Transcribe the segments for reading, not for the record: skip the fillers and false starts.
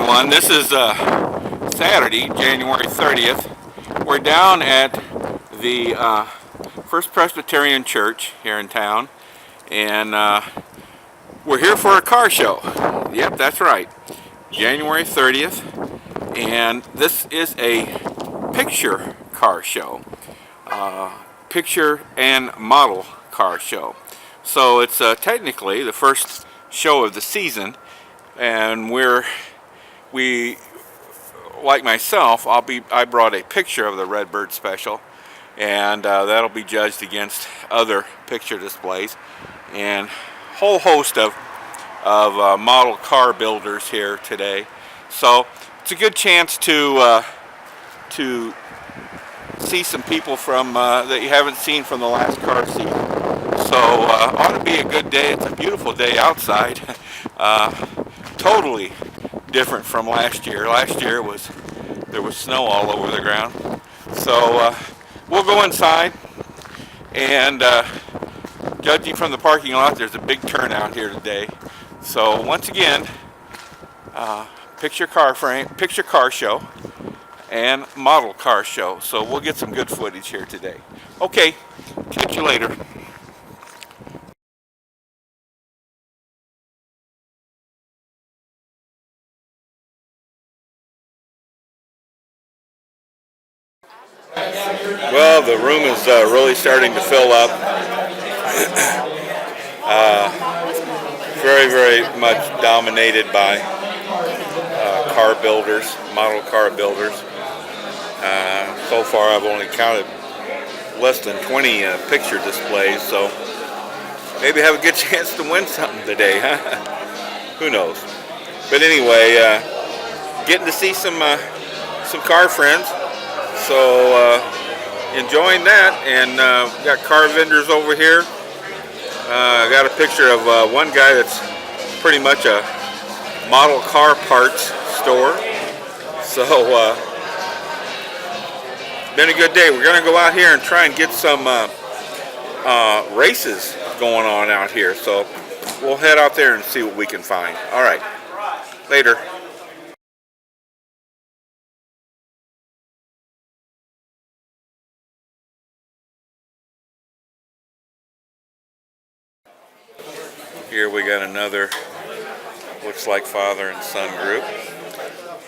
everyone. This is Saturday, January 30th. We're down at the First Presbyterian Church here in town, and we're here for a car show. Yep, that's right. January 30th, and this is a picture car show. Picture and model car show. So it's technically the first show of the season, and we like myself, I brought a picture of the Redbird Special, and that'll be judged against other picture displays, and whole host of model car builders here today. So it's a good chance to see some people from that you haven't seen from the last car season. So ought to be a good day. It's a beautiful day outside. Totally different from last year. Last year there was snow all over the ground. So we'll go inside, and judging from the parking lot, there's a big turnout here today. So once again, picture car show and model car show. So we'll get some good footage here today. Okay, catch you later. Well, the room is really starting to fill up. Very, very much dominated by car builders, model car builders. So far, I've only counted less than 20 picture displays, so maybe have a good chance to win something today, huh? Who knows? But anyway, getting to see some car friends, so enjoying that. And got car vendors over here. Got a picture of one guy that's pretty much a model car parts store. So been a good day. We're going to go out here and try and get some races going on out here. So we'll head out there and see what we can find. All right, later. Here we got another, looks like father and son group.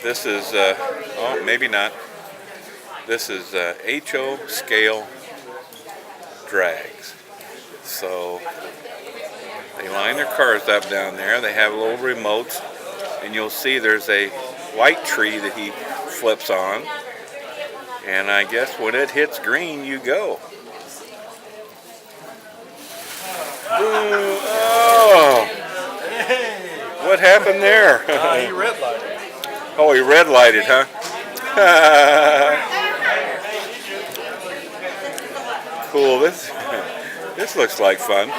This is, oh, maybe not. This is HO Scale Drags. So they line their cars up down there. They have little remotes, and you'll see there's a light tree that he flips on. And I guess when it hits green, you go. Oh, what happened there? He red lighted. Oh, he red lighted, huh? Cool. This looks like fun.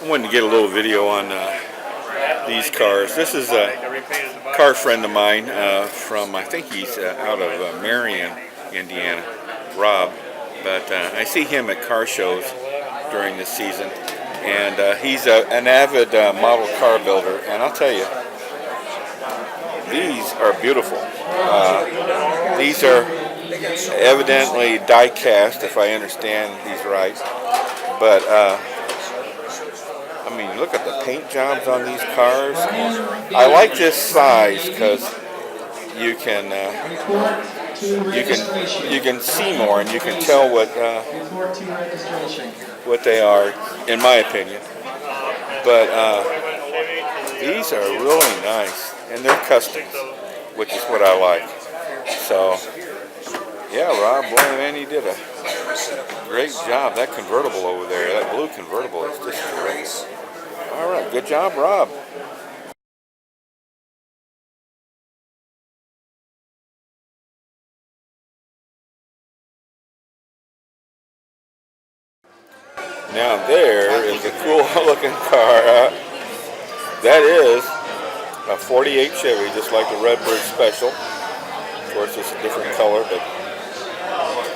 I wanted to get a little video on these cars. This is a car friend of mine from, I think he's out of Marion, Indiana, Rob. But I see him at car shows during this season, and he's an avid model car builder. And I'll tell you, these are beautiful. These are evidently die cast, if I understand these right. But I mean, look at the paint jobs on these cars. I like this size because you can see more, and you can tell what they are, in my opinion. But these are really nice, and they're customs, which is what I like. So yeah, Rob, boy, man, he did a great job. That convertible over there, that blue convertible, is just great. All right, good job, Rob. Now there is a cool looking car. That is a 48 Chevy, just like the Redbird Special. course, it's a different color, but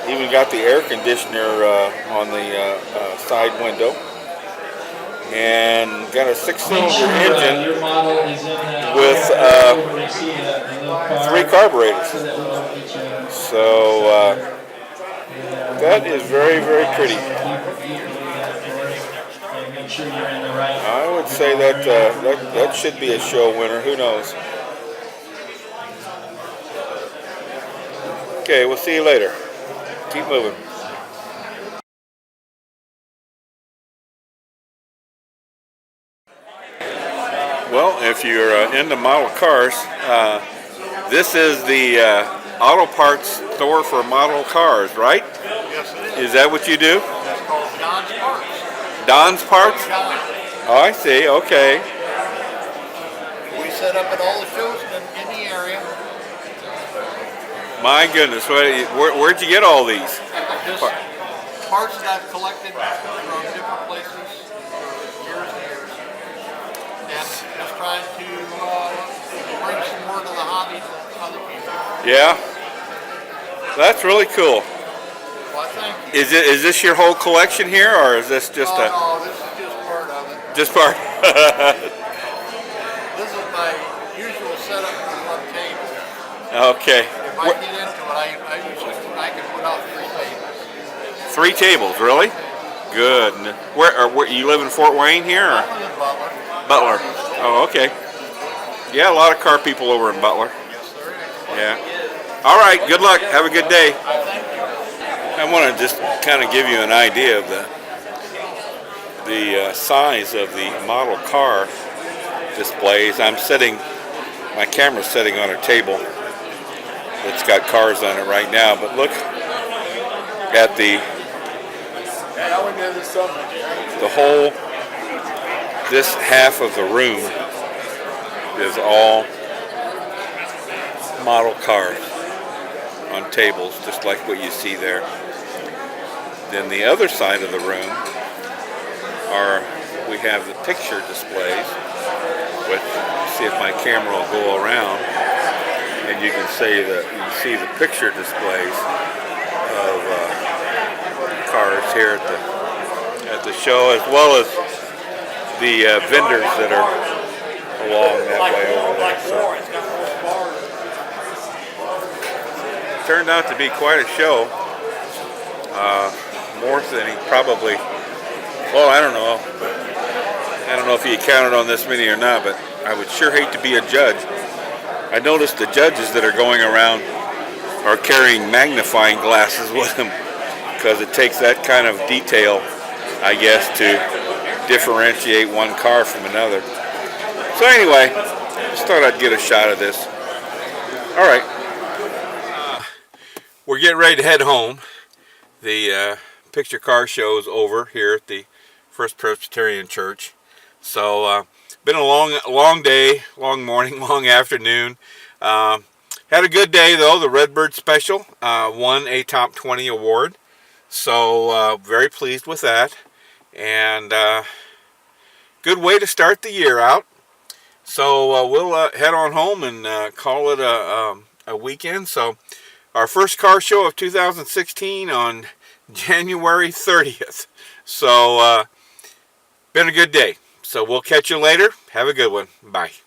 even got the air conditioner on the side window. And got a 6-cylinder engine with 3 carburetors. So that is very, very pretty. I would say that that should be a show winner. Who knows? Okay, we'll see you later. Keep moving. Well, if you're into model cars, this is the auto parts store for model cars, right? Yes, it is. Is that what you do? It's called Don's Parts. Don's Parts? Don. Oh, I see. Okay. We set up at all the shows in the area. My goodness, where'd you get all these? Just parts that I've collected from different places for years and years. And just trying to bring some more to the hobby to other people. Yeah. That's really cool. Well, thank you. Is this your whole collection here, or is this just a... No, this is just part of it. Just part? This is my usual setup for one table. Okay. If I get into it, I can put out 3 tables. 3 tables, really? Good. Where you live in Fort Wayne here? Or? I live in Butler. Butler. Oh, okay. Yeah, a lot of car people over in Butler. Yes, there is. Yeah. All right. Good luck. Have a good day. Thank you. I want to just kind of give you an idea of the size of the model car displays. My camera's sitting on a table that's got cars on it right now, but look at the whole, this half of the room is all model cars on tables, just like what you see there. Then the other side of the room we have the picture displays, which, see if my camera will go around, and you can see the picture displays of cars here at the show, as well as the vendors that are along that way over there. So, turned out to be quite a show. More than he probably, well, I don't know if he counted on this many or not, but I would sure hate to be a judge. I noticed the judges that are going around are carrying magnifying glasses with them, because it takes that kind of detail, I guess, to differentiate one car from another. So anyway, just thought I'd get a shot of this. All right. We're getting ready to head home. The picture car show is over here at the First Presbyterian Church. So been a long day, long morning, long afternoon. Had a good day though. The Redbird Special won a Top 20 award. So very pleased with that. And good way to start the year out. So we'll head on home and call it a weekend. So our first car show of 2016 on January 30th. So been a good day. So we'll catch you later. Have a good one. Bye.